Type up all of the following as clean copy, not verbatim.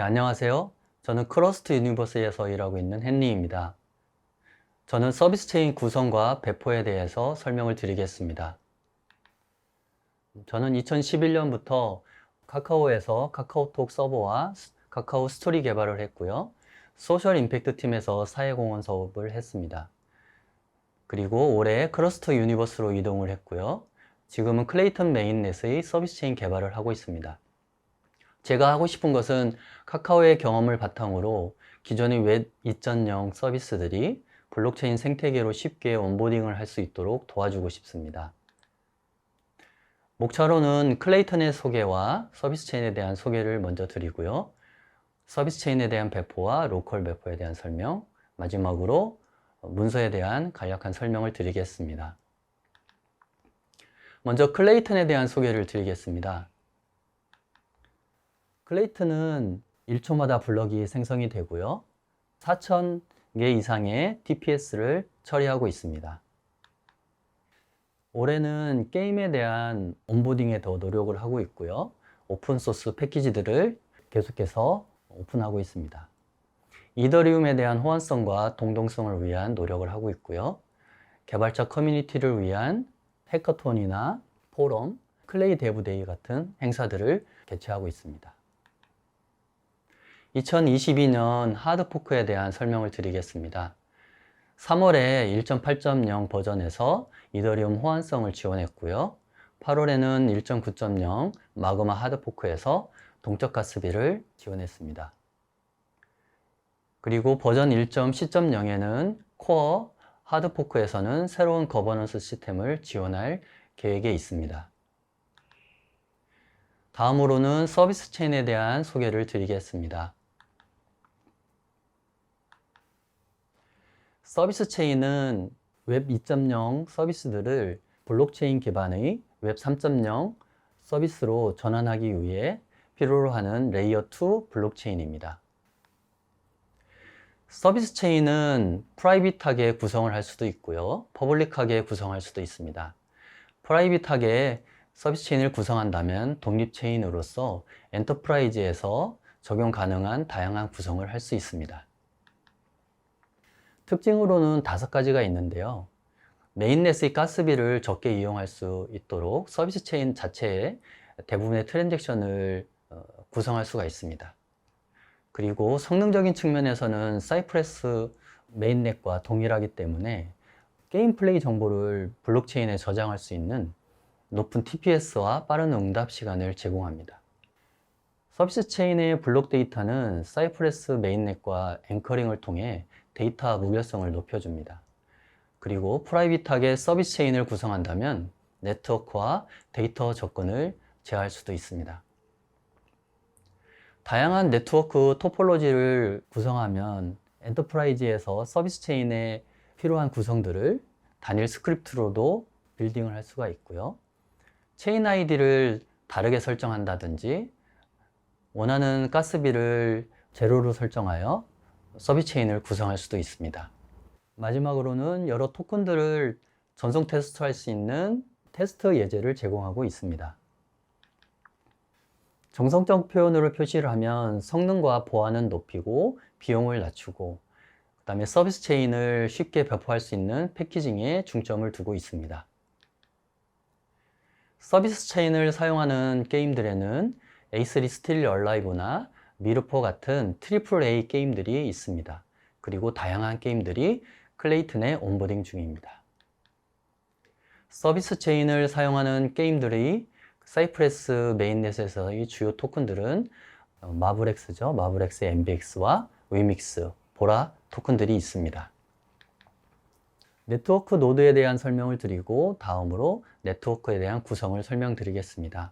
안녕하세요. 저는 크러스트 유니버스에서 일하고 있는 헨리입니다. 저는 서비스 체인 구성과 배포에 대해서 설명을 드리겠습니다. 저는 2011년부터 카카오에서 카카오톡 서버와 카카오 스토리 개발을 했고요. 소셜 임팩트 팀에서 사회공헌 사업을 했습니다. 그리고 올해 크러스트 유니버스로 이동을 했고요. 지금은 클레이턴 메인넷의 서비스 체인 개발을 하고 있습니다. 제가 하고 싶은 것은 카카오의 경험을 바탕으로 기존의 웹 2.0 서비스들이 블록체인 생태계로 쉽게 온보딩을 할 수 있도록 도와주고 싶습니다. 목차로는 클레이턴의 소개와 서비스 체인에 대한 소개를 먼저 드리고요. 서비스 체인에 대한 배포와 로컬 배포에 대한 설명, 마지막으로 문서에 대한 간략한 설명을 드리겠습니다. 먼저 클레이턴에 대한 소개를 드리겠습니다. 클레이턴은 1초마다 블럭이 생성이 되고요. 4,000개 이상의 TPS를 처리하고 있습니다. 올해는 게임에 대한 온보딩에 더 노력을 하고 있고요. 오픈소스 패키지들을 계속해서 오픈하고 있습니다. 이더리움에 대한 호환성과 동동성을 위한 노력을 하고 있고요. 개발자 커뮤니티를 위한 해커톤이나 포럼, 클레이 데브데이 같은 행사들을 개최하고 있습니다. 2022년 하드포크에 대한 설명을 드리겠습니다. 3월에 1.8.0 버전에서 이더리움 호환성을 지원했고요. 8월에는 1.9.0 마그마 하드포크에서 동적 가스비를 지원했습니다. 그리고 버전 1.10.0에는 코어 하드포크에서는 새로운 거버넌스 시스템을 지원할 계획에 있습니다. 다음으로는 서비스 체인에 대한 소개를 드리겠습니다. 서비스 체인은 웹 2.0 서비스들을 블록체인 기반의 웹 3.0 서비스로 전환하기 위해 필요로 하는 레이어 2 블록체인입니다. 서비스 체인은 프라이빗하게 구성을 할 수도 있고요. 퍼블릭하게 구성할 수도 있습니다. 프라이빗하게 서비스 체인을 구성한다면 독립 체인으로서 엔터프라이즈에서 적용 가능한 다양한 구성을 할 수 있습니다. 특징으로는 5가지가 있는데요. 메인넷의 가스비를 적게 이용할 수 있도록 서비스 체인 자체에 대부분의 트랜잭션을 구성할 수가 있습니다. 그리고 성능적인 측면에서는 사이프레스 메인넷과 동일하기 때문에 게임 플레이 정보를 블록체인에 저장할 수 있는 높은 TPS와 빠른 응답 시간을 제공합니다. 서비스 체인의 블록 데이터는 사이프레스 메인넷과 앵커링을 통해 데이터 무결성을 높여줍니다. 그리고 프라이빗하게 서비스 체인을 구성한다면 네트워크와 데이터 접근을 제어할 수도 있습니다. 다양한 네트워크 토폴로지를 구성하면 엔터프라이즈에서 서비스 체인에 필요한 구성들을 단일 스크립트로도 빌딩을 할 수가 있고요. 체인 아이디를 다르게 설정한다든지 원하는 가스비를 제로로 설정하여 서비스 체인을 구성할 수도 있습니다. 마지막으로는 여러 토큰들을 전송 테스트할 수 있는 테스트 예제를 제공하고 있습니다. 정성적 표현으로 표시를 하면 성능과 보안은 높이고 비용을 낮추고 그 다음에 서비스 체인을 쉽게 배포할 수 있는 패키징에 중점을 두고 있습니다. 서비스 체인을 사용하는 게임들에는 A3 Still Alive나 미르포 같은 AAA 게임들이 있습니다. 그리고 다양한 게임들이 클레이턴에 온보딩 중입니다. 서비스 체인을 사용하는 게임들의 사이프레스 메인넷에서의 주요 토큰들은 마블엑스죠. 마블엑스 MBX와 위믹스, 보라 토큰들이 있습니다. 네트워크 노드에 대한 설명을 드리고 다음으로 네트워크에 대한 구성을 설명드리겠습니다.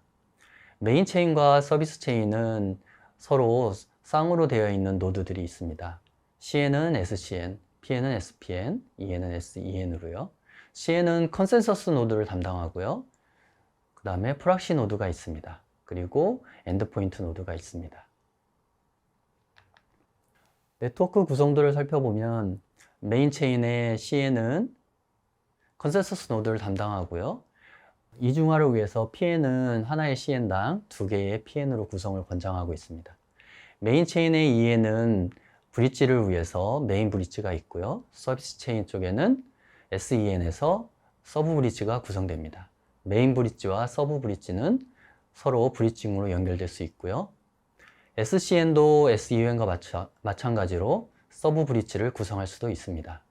메인 체인과 서비스 체인은 서로 쌍으로 되어 있는 노드들이 있습니다. CN은 SCN, PN은 SPN, EN은 SEN으로요. CN은 컨센서스 노드를 담당하고요. 그 다음에 프락시 노드가 있습니다. 그리고 엔드포인트 노드가 있습니다. 네트워크 구성들을 살펴보면 메인 체인의 CN은 컨센서스 노드를 담당하고요. 이중화를 위해서 PN은 하나의 CN당 2개의 PN으로 구성을 권장하고 있습니다. 메인 체인의 EN은 브릿지를 위해서 메인 브릿지가 있고요. 서비스 체인 쪽에는 SEN에서 서브 브릿지가 구성됩니다. 메인 브릿지와 서브 브릿지는 서로 브릿징으로 연결될 수 있고요. SCN도 SEN과 마찬가지로 서브 브릿지를 구성할 수도 있습니다.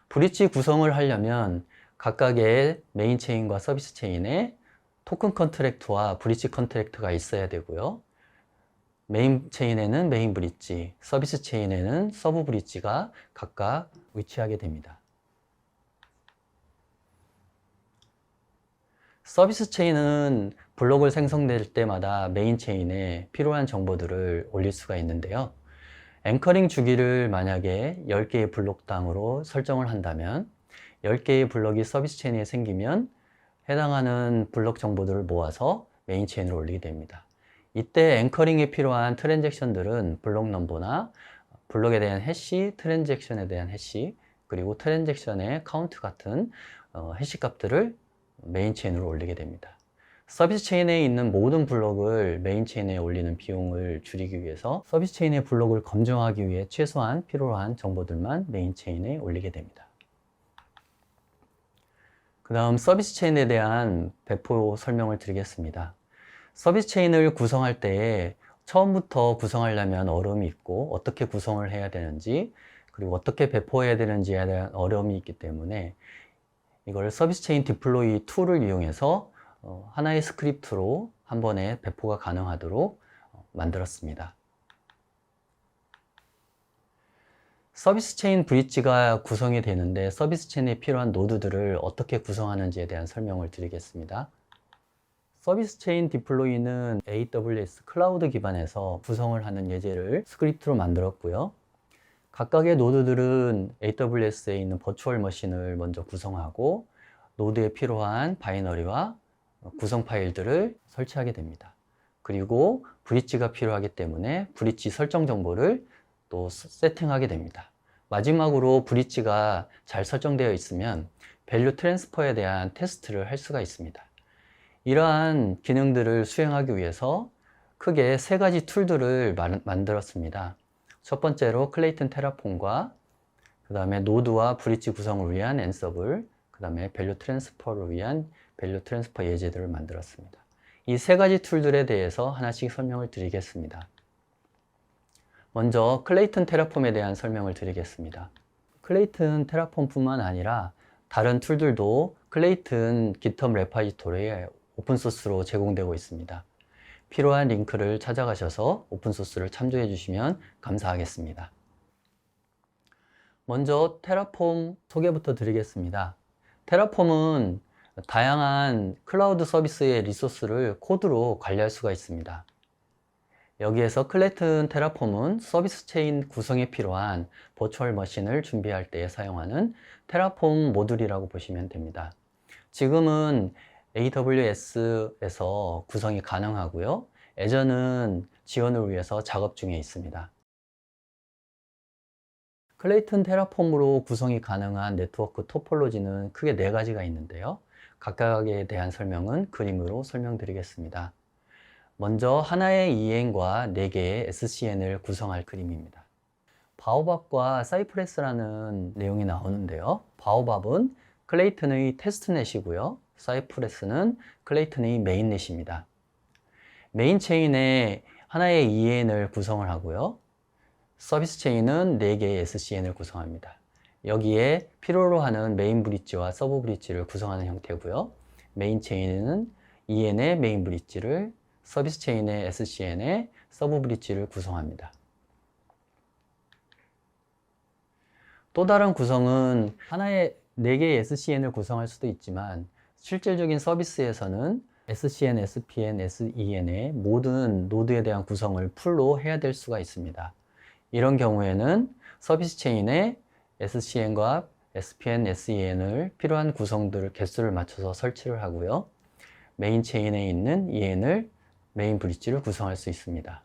브릿지 구성을 하려면 각각의 메인 체인과 서비스 체인에 토큰 컨트랙트와 브릿지 컨트랙트가 있어야 되고요. 메인 체인에는 메인 브릿지, 서비스 체인에는 서브 브릿지가 각각 위치하게 됩니다. 서비스 체인은 블록을 생성될 때마다 메인 체인에 필요한 정보들을 올릴 수가 있는데요. 앵커링 주기를 만약에 10개의 블록당으로 설정을 한다면 10개의 블록이 서비스 체인에 생기면 해당하는 블록 정보들을 모아서 메인 체인으로 올리게 됩니다. 이때 앵커링에 필요한 트랜잭션들은 블록 넘버나 블록에 대한 해시, 트랜잭션에 대한 해시, 그리고 트랜잭션의 카운트 같은 해시 값들을 메인 체인으로 올리게 됩니다. 서비스 체인에 있는 모든 블록을 메인 체인에 올리는 비용을 줄이기 위해서 서비스 체인의 블록을 검증하기 위해 최소한 필요한 정보들만 메인 체인에 올리게 됩니다. 그 다음 서비스 체인에 대한 배포 설명을 드리겠습니다. 서비스 체인을 구성할 때에 처음부터 구성하려면 어려움이 있고 어떻게 구성을 해야 되는지 그리고 어떻게 배포해야 되는지에 대한 어려움이 있기 때문에 이걸 서비스 체인 디플로이 툴을 이용해서 하나의 스크립트로 한 번에 배포가 가능하도록 만들었습니다. 서비스 체인 브릿지가 구성이 되는데 서비스 체인에 필요한 노드들을 어떻게 구성하는지에 대한 설명을 드리겠습니다. 서비스 체인 디플로이는 AWS 클라우드 기반에서 구성을 하는 예제를 스크립트로 만들었고요. 각각의 노드들은 AWS에 있는 버추얼 머신을 먼저 구성하고 노드에 필요한 바이너리와 구성 파일들을 설치하게 됩니다. 그리고 브릿지가 필요하기 때문에 브릿지 설정 정보를 또 세팅하게 됩니다. 마지막으로 브릿지가 잘 설정되어 있으면 밸류 트랜스퍼에 대한 테스트를 할 수가 있습니다. 이러한 기능들을 수행하기 위해서 크게 세 가지 툴들을 만들었습니다. 첫 번째로 클레이튼 테라폼과 그 다음에 노드와 브릿지 구성을 위한 앤서블, 그 다음에 밸류 트랜스퍼를 위한 밸류 트랜스퍼 예제들을 만들었습니다. 이 세 가지 툴들에 대해서 하나씩 설명을 드리겠습니다. 먼저 클레이튼 테라폼에 대한 설명을 드리겠습니다. 클레이튼 테라폼뿐만 아니라 다른 툴들도 클레이튼 GitHub 레파지토리에 오픈소스로 제공되고 있습니다. 필요한 링크를 찾아가셔서 오픈소스를 참조해 주시면 감사하겠습니다. 먼저 테라폼 소개부터 드리겠습니다. 테라폼은 다양한 클라우드 서비스의 리소스를 코드로 관리할 수가 있습니다. 여기에서 클레이튼 테라폼은 서비스 체인 구성에 필요한 버추얼 머신을 준비할 때 사용하는 테라폼 모듈이라고 보시면 됩니다. 지금은 AWS에서 구성이 가능하고요. 애저는 지원을 위해서 작업 중에 있습니다. 클레이튼 테라폼으로 구성이 가능한 네트워크 토폴로지는 크게 4가지가 있는데요. 각각에 대한 설명은 그림으로 설명드리겠습니다. 먼저 하나의 EN과 4개의 SCN을 구성할 그림입니다. 바오밥과 사이프레스라는 내용이 나오는데요. 바오밥은 클레이튼의 테스트넷이고요. 사이프레스는 클레이튼의 메인넷입니다. 메인 체인에 하나의 EN을 구성을 하고요. 서비스 체인은 4개의 SCN을 구성합니다. 여기에 필요로 하는 메인 브릿지와 서브 브릿지를 구성하는 형태고요. 메인 체인은 EN의 메인 브릿지를, 서비스 체인의 SCN의 서브 브릿지를 구성합니다. 또 다른 구성은 하나의 4개의 SCN을 구성할 수도 있지만 실질적인 서비스에서는 SCN, SPN, SEN의 모든 노드에 대한 구성을 풀로 해야 될 수가 있습니다. 이런 경우에는 서비스 체인에 SCN과 SPN, SEN을 필요한 구성들 개수를 맞춰서 설치를 하고요. 메인 체인에 있는 EN을 메인 브릿지를 구성할 수 있습니다.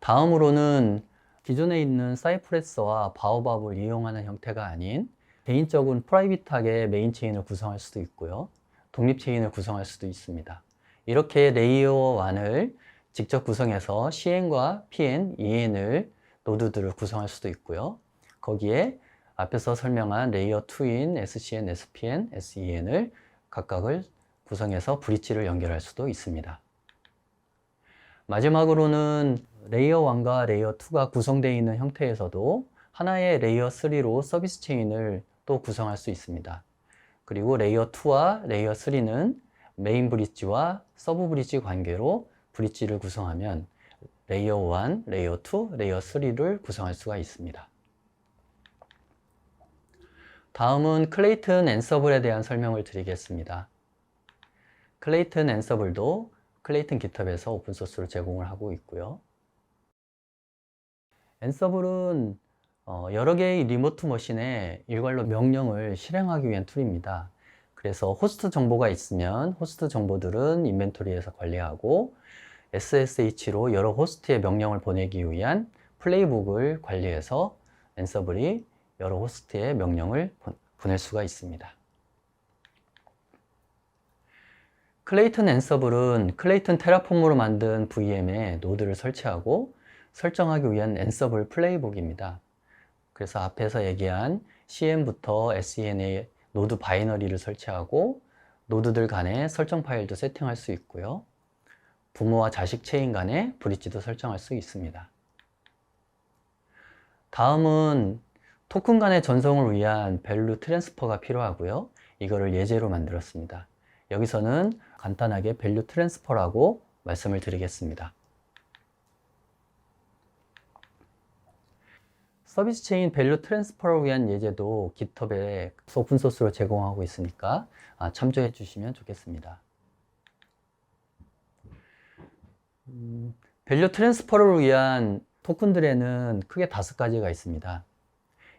다음으로는 기존에 있는 사이프레스와 바오밥을 이용하는 형태가 아닌 개인적인 프라이빗하게 메인 체인을 구성할 수도 있고요. 독립 체인을 구성할 수도 있습니다. 이렇게 레이어 1을 직접 구성해서 CN과 PN, EN을 노드들을 구성할 수도 있고요. 거기에 앞에서 설명한 레이어 2인 SCN, SPN, SEN을 각각을 구성해서 브릿지를 연결할 수도 있습니다. 마지막으로는 레이어 1과 레이어 2가 구성되어 있는 형태에서도 하나의 레이어 3로 서비스 체인을 또 구성할 수 있습니다. 그리고 레이어 2와 레이어 3는 메인 브릿지와 서브 브릿지 관계로 브릿지를 구성하면 레이어 1, 레이어 2, 레이어 3를 구성할 수가 있습니다. 다음은 클레이튼 앤서블에 대한 설명을 드리겠습니다. 클레이튼 앤서블도 클레이튼 깃허브에서 오픈소스로 제공을 하고 있고요. 앤서블은 여러 개의 리모트 머신에 일괄로 명령을 실행하기 위한 툴입니다. 그래서 호스트 정보가 있으면 호스트 정보들은 인벤토리에서 관리하고 SSH로 여러 호스트에 명령을 보내기 위한 플레이북을 관리해서 앤서블이 여러 호스트에 명령을 보낼 수가 있습니다. 클레이튼 앤서블은 클레이튼 테라폼으로 만든 VM에 노드를 설치하고 설정하기 위한 앤서블 플레이북입니다. 그래서 앞에서 얘기한 CN부터 SEN의 노드 바이너리를 설치하고 노드들 간의 설정 파일도 세팅할 수 있고요. 부모와 자식 체인 간의 브릿지도 설정할 수 있습니다. 다음은 토큰 간의 전송을 위한 밸류 트랜스퍼가 필요하고요. 이거를 예제로 만들었습니다. 여기서는 간단하게 밸류 트랜스퍼라고 말씀을 드리겠습니다. 서비스 체인 밸류 트랜스퍼를 위한 예제도 깃허브에 오픈소스로 제공하고 있으니까 참조해 주시면 좋겠습니다. 밸류 트랜스퍼를 위한 토큰들에는 크게 5가지가 있습니다.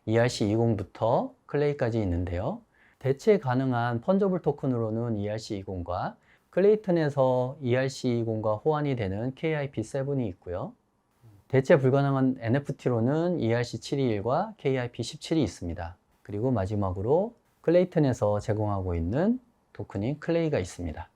ERC20부터 클레이까지 있는데요. 대체 가능한 펀저블 토큰으로는 ERC20과 클레이튼에서 ERC20과 호환이 되는 KIP7이 있고요. 대체 불가능한 NFT로는 ERC721과 KIP17이 있습니다. 그리고 마지막으로 클레이튼에서 제공하고 있는 토큰인 클레이가 있습니다.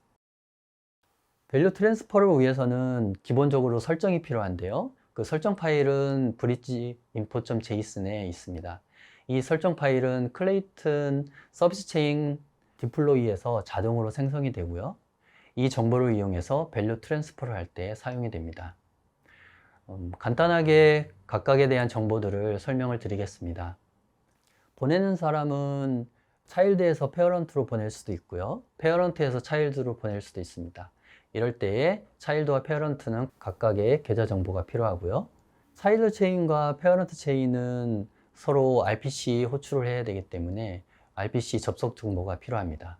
밸류 트랜스퍼를 위해서는 기본적으로 설정이 필요한데요. 그 설정 파일은 브릿지 info.json에 있습니다. 이 설정 파일은 클레이튼 서비스 체인 디플로이에서 자동으로 생성이 되고요. 이 정보를 이용해서 밸류 트랜스퍼를 할 때 사용이 됩니다. 간단하게 각각에 대한 정보들을 설명을 드리겠습니다. 보내는 사람은 차일드에서 페어런트로 보낼 수도 있고요. 페어런트에서 차일드로 보낼 수도 있습니다. 이럴 때에 차일드와 페어런트는 각각의 계좌 정보가 필요하고요. 차일드 체인과 페어런트 체인은 서로 RPC 호출을 해야 되기 때문에 RPC 접속 정보가 필요합니다.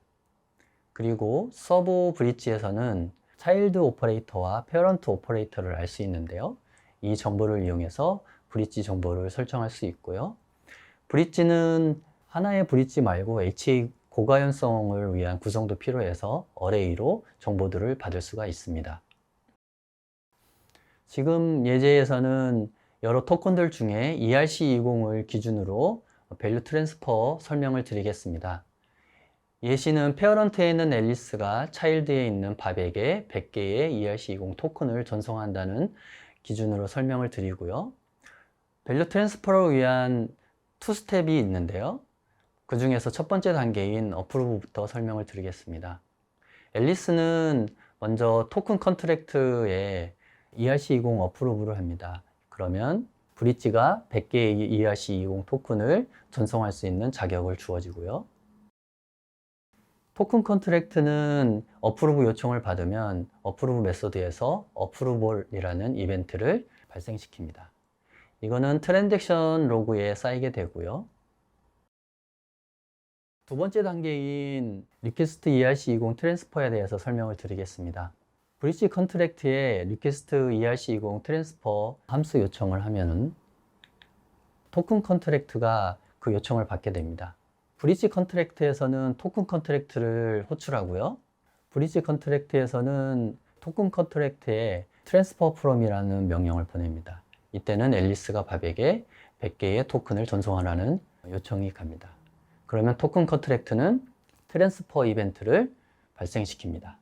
그리고 서브 브릿지에서는 차일드 오퍼레이터와 페어런트 오퍼레이터를 알 수 있는데요. 이 정보를 이용해서 브릿지 정보를 설정할 수 있고요. 브릿지는 하나의 브릿지 말고 HA 고가연성을 위한 구성도 필요해서 어레이로 정보들을 받을 수가 있습니다. 지금 예제에서는 여러 토큰들 중에 ERC20을 기준으로 밸류 트랜스퍼 설명을 드리겠습니다. 예시는 페어런트에 있는 앨리스가 차일드에 있는 밥에게 100개의 ERC20 토큰을 전송한다는 기준으로 설명을 드리고요. 밸류 트랜스퍼를 위한 2스텝이 있는데요. 그 중에서 첫 번째 단계인 어프로브부터 설명을 드리겠습니다. 앨리스는 먼저 토큰 컨트랙트에 ERC20 어프로브를 합니다. 그러면 브릿지가 100개의 ERC20 토큰을 전송할 수 있는 자격을 주어지고요. 토큰 컨트랙트는 어프로브 요청을 받으면 어프로브 메소드에서 어프로벌이라는 이벤트를 발생시킵니다. 이거는 트랜잭션 로그에 쌓이게 되고요. 두 번째 단계인 리퀘스트 ERC20 트랜스퍼에 대해서 설명을 드리겠습니다. 브릿지 컨트랙트에 리퀘스트 ERC20 트랜스퍼 함수 요청을 하면은 토큰 컨트랙트가 그 요청을 받게 됩니다. 브릿지 컨트랙트에서는 토큰 컨트랙트를 호출하고요. 브릿지 컨트랙트에서는 토큰 컨트랙트에 트랜스퍼 프롬이라는 명령을 보냅니다. 이때는 앨리스가 밥에게 100개의 토큰을 전송하라는 요청이 갑니다. 그러면 토큰 컨트랙트는 트랜스퍼 이벤트를 발생시킵니다.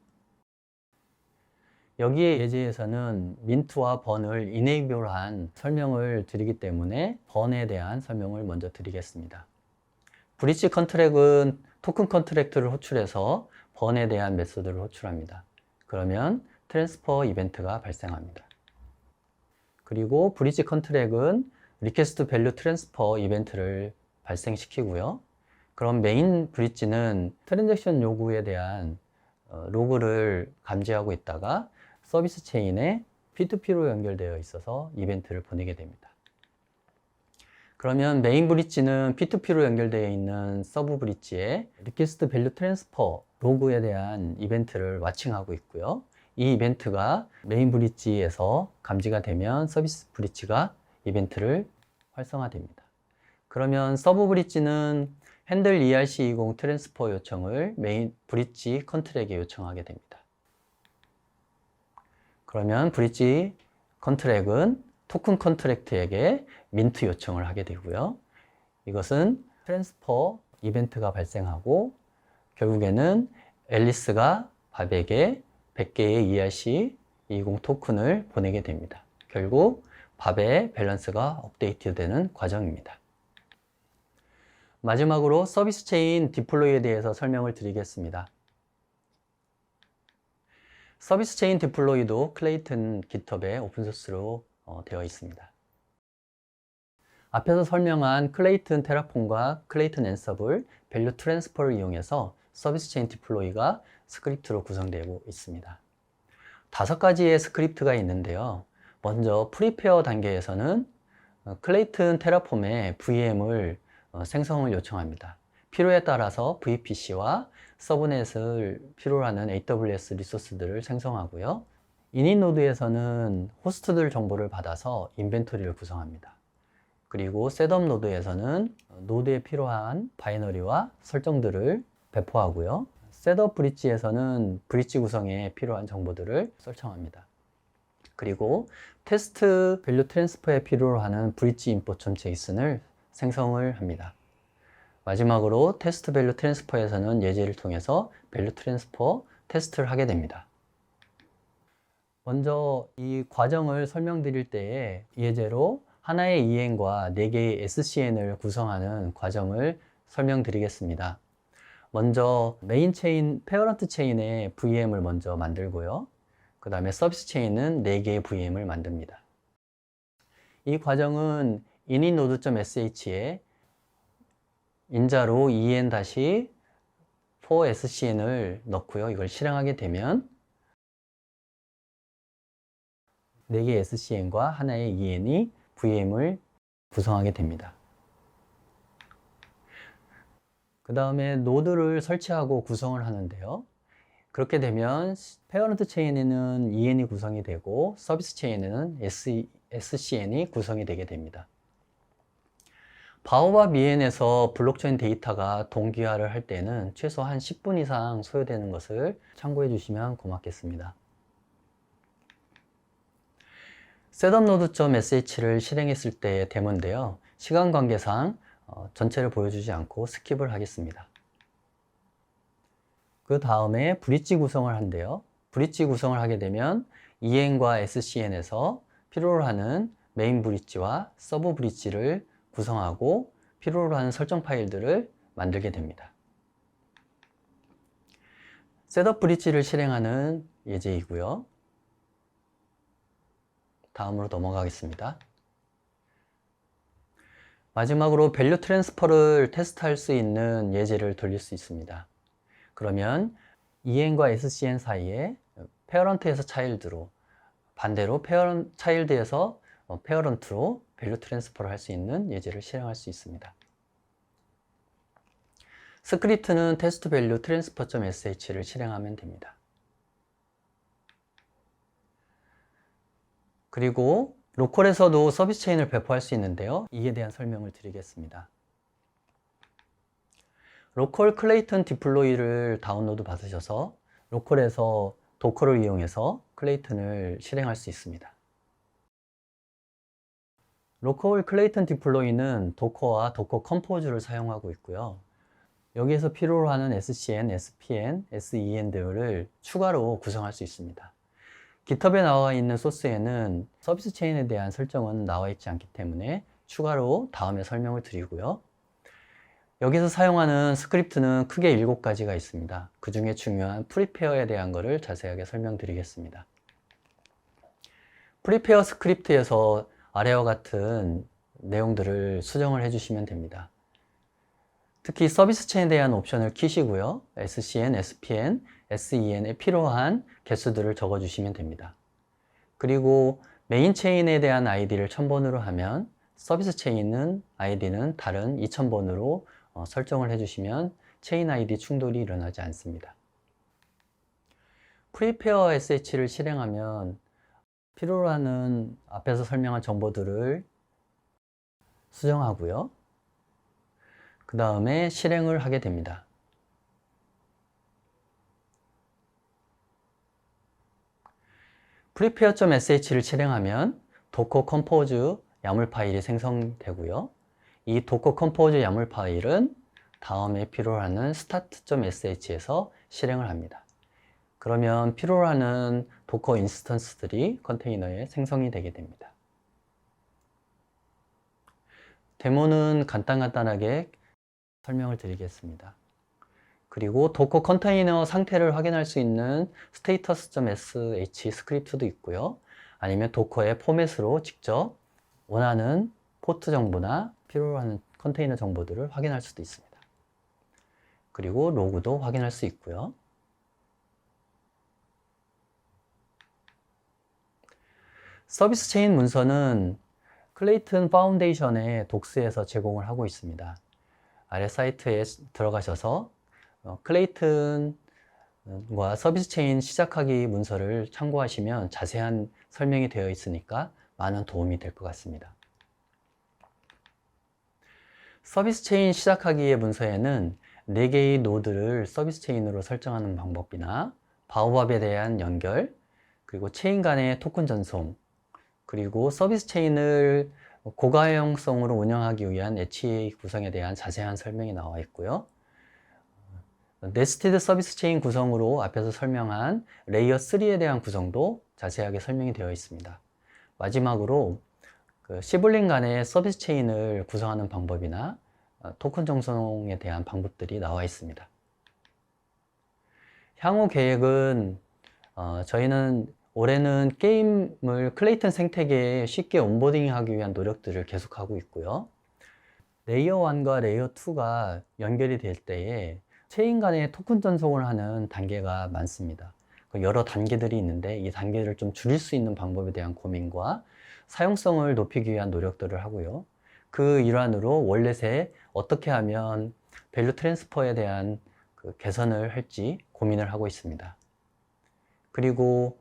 여기에 예제에서는 민트와 번을 이네이블한 설명을 드리기 때문에 번에 대한 설명을 먼저 드리겠습니다. 브릿지 컨트랙은 토큰 컨트랙트를 호출해서 번에 대한 메소드를 호출합니다. 그러면 트랜스퍼 이벤트가 발생합니다. 그리고 브릿지 컨트랙은 리퀘스트 밸류 트랜스퍼 이벤트를 발생시키고요. 그럼 메인 브릿지는 트랜잭션 요구에 대한 로그를 감지하고 있다가 서비스 체인에 P2P로 연결되어 있어서 이벤트를 보내게 됩니다. 그러면 메인 브릿지는 P2P로 연결되어 있는 서브 브릿지에 리퀘스트 밸류 트랜스퍼 로그에 대한 이벤트를 와칭하고 있고요. 이 이벤트가 메인 브릿지에서 감지가 되면 서비스 브릿지가 이벤트를 활성화됩니다. 그러면 서브 브릿지는 핸들 ERC20 트랜스퍼 요청을 메인 브릿지 컨트랙에 요청하게 됩니다. 그러면 브릿지 컨트랙은 토큰 컨트랙트에게 민트 요청을 하게 되고요. 이것은 트랜스퍼 이벤트가 발생하고 결국에는 앨리스가 밥에게 100개의 ERC20 토큰을 보내게 됩니다. 결국 밥의 밸런스가 업데이트되는 과정입니다. 마지막으로 서비스 체인 디플로이에 대해서 설명을 드리겠습니다. 서비스 체인 디플로이도 클레이튼 깃허브에 오픈소스로 되어 있습니다. 앞에서 설명한 클레이튼 테라폼과 클레이튼 앤서블 밸류 트랜스퍼를 이용해서 서비스 체인 디플로이가 스크립트로 구성되고 있습니다. 5가지의 스크립트가 있는데요. 먼저 프리페어 단계에서는 클레이튼 테라폼에 VM을 생성을 요청합니다. 필요에 따라서 VPC와 서브넷을 필요로 하는 AWS 리소스들을 생성하고요. 이닛 노드에서는 호스트들 정보를 받아서 인벤토리를 구성합니다. 그리고 셋업 노드에서는 노드에 필요한 바이너리와 설정들을 배포하고요. 셋업 브릿지에서는 브릿지 구성에 필요한 정보들을 설정합니다. 그리고 테스트 밸류 트랜스퍼에 필요로 하는 브릿지 info.json을 생성을 합니다. 마지막으로 테스트 밸류 트랜스퍼에서는 예제를 통해서 밸류 트랜스퍼 테스트를 하게 됩니다. 먼저 이 과정을 설명드릴 때에 예제로 하나의 EN과 4개의 SCN을 구성하는 과정을 설명드리겠습니다. 먼저 메인 체인, 페어런트 체인에 VM을 먼저 만들고요. 그 다음에 서비스 체인은 4개의 VM을 만듭니다. 이 과정은 initnode.sh에 인자로 en-4scn을 넣고요. 이걸 실행하게 되면 4개의 SCN과 하나의 EN이 VM을 구성하게 됩니다. 그 다음에 노드를 설치하고 구성을 하는데요. 그렇게 되면 페어런트 체인에는 EN이 구성이 되고 서비스 체인에는 SCN이 구성이 되게 됩니다. 바오밥 EN에서 블록체인 데이터가 동기화를 할 때는 최소 한 10분 이상 소요되는 것을 참고해 주시면 고맙겠습니다. setupnode.sh를 실행했을 때의 데모인데요. 시간 관계상 전체를 보여주지 않고 스킵을 하겠습니다. 그 다음에 브릿지 구성을 한대요. 브릿지 구성을 하게 되면 EN과 SCN에서 필요로 하는 메인 브릿지와 서브 브릿지를 구성하고 필요로 하는 설정 파일들을 만들게 됩니다. 셋업 브릿지를 실행하는 예제이고요. 다음으로 넘어가겠습니다. 마지막으로 밸류 트랜스퍼를 테스트할 수 있는 예제를 돌릴 수 있습니다. 그러면 EN과 SCN 사이에 페어런트에서 차일드로, 반대로 차일드에서 페어런트로 밸류 트랜스퍼를 할 수 있는 예제를 실행할 수 있습니다. 스크립트는 테스트 밸류 트랜스퍼.sh를 실행하면 됩니다. 그리고 로컬에서도 서비스 체인을 배포할 수 있는데요. 이에 대한 설명을 드리겠습니다. 로컬 클레이튼 디플로이를 다운로드 받으셔서 로컬에서 도커를 이용해서 클레이튼을 실행할 수 있습니다. 로컬 클레이튼 디플로이는 도커와 도커 컴포즈를 사용하고 있고요. 여기에서 필요로 하는 SCN, SPN, SEN들을 추가로 구성할 수 있습니다. GitHub에 나와 있는 소스에는 서비스 체인에 대한 설정은 나와 있지 않기 때문에 추가로 다음에 설명을 드리고요. 여기서 사용하는 스크립트는 크게 7가지가 있습니다. 그 중에 중요한 프리페어에 대한 것을 자세하게 설명드리겠습니다. 프리페어 스크립트에서 아래와 같은 내용들을 수정을 해주시면 됩니다. 특히 서비스 체인에 대한 옵션을 키시고요. SCN, SPN, SEN에 필요한 개수들을 적어주시면 됩니다. 그리고 메인 체인에 대한 아이디를 1000번으로 하면 서비스 체인은 아이디는 다른 2000번으로 설정을 해주시면 체인 아이디 충돌이 일어나지 않습니다. 프리페어 SH를 실행하면 필요로 하는 앞에서 설명한 정보들을 수정하고요. 그 다음에 실행을 하게 됩니다. prepare.sh를 실행하면 docker compose 야물 파일이 생성되고요. 이 docker compose 야물 파일은 다음에 필요로 하는 start.sh에서 실행을 합니다. 그러면 필요로 하는 도커 인스턴스들이 컨테이너에 생성이 되게 됩니다. 데모는 간단하게 설명을 드리겠습니다. 그리고 도커 컨테이너 상태를 확인할 수 있는 status.sh 스크립트도 있고요. 아니면 도커의 포맷으로 직접 원하는 포트 정보나 필요로 하는 컨테이너 정보들을 확인할 수도 있습니다. 그리고 로그도 확인할 수 있고요. 서비스 체인 문서는 클레이튼 파운데이션의 독스에서 제공을 하고 있습니다. 아래 사이트에 들어가셔서 클레이튼과 서비스 체인 시작하기 문서를 참고하시면 자세한 설명이 되어 있으니까 많은 도움이 될 것 같습니다. 서비스 체인 시작하기의 문서에는 4개의 노드를 서비스 체인으로 설정하는 방법이나 바오밥에 대한 연결, 그리고 체인 간의 토큰 전송, 그리고 서비스 체인을 고가형성으로 운영하기 위한 HA 구성에 대한 자세한 설명이 나와 있고요. 네스티드 서비스 체인 구성으로 앞에서 설명한 레이어 3에 대한 구성도 자세하게 설명이 되어 있습니다. 마지막으로 시블링 간의 서비스 체인을 구성하는 방법이나 토큰 전송에 대한 방법들이 나와 있습니다. 향후 계획은 저희는 올해는 게임을 클레이튼 생태계에 쉽게 온보딩하기 위한 노력들을 계속하고 있고요. 레이어 1과 레이어 2가 연결이 될 때에 체인 간의 토큰 전송을 하는 단계가 많습니다. 여러 단계들이 있는데 이 단계를 좀 줄일 수 있는 방법에 대한 고민과 사용성을 높이기 위한 노력들을 하고요. 그 일환으로 월렛에 어떻게 하면 밸류 트랜스퍼에 대한 개선을 할지 고민을 하고 있습니다. 그리고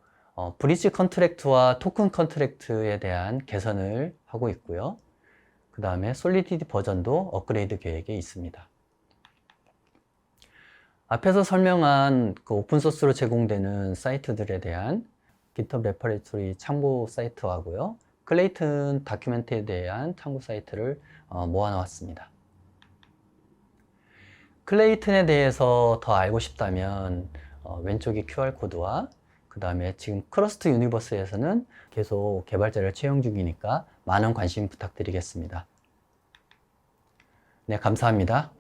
브릿지 컨트랙트와 토큰 컨트랙트에 대한 개선을 하고 있고요. 그 다음에 솔리디티 버전도 업그레이드 계획에 있습니다. 앞에서 설명한 오픈소스로 제공되는 사이트들에 대한 GitHub 레퍼레토리 참고 사이트하고요. 클레이튼 다큐멘트에 대한 참고 사이트를 모아놓았습니다. 클레이튼에 대해서 더 알고 싶다면 왼쪽에 QR코드와 그 다음에 지금 크러스트 유니버스에서는 계속 개발자를 채용 중이니까 많은 관심 부탁드리겠습니다. 네, 감사합니다.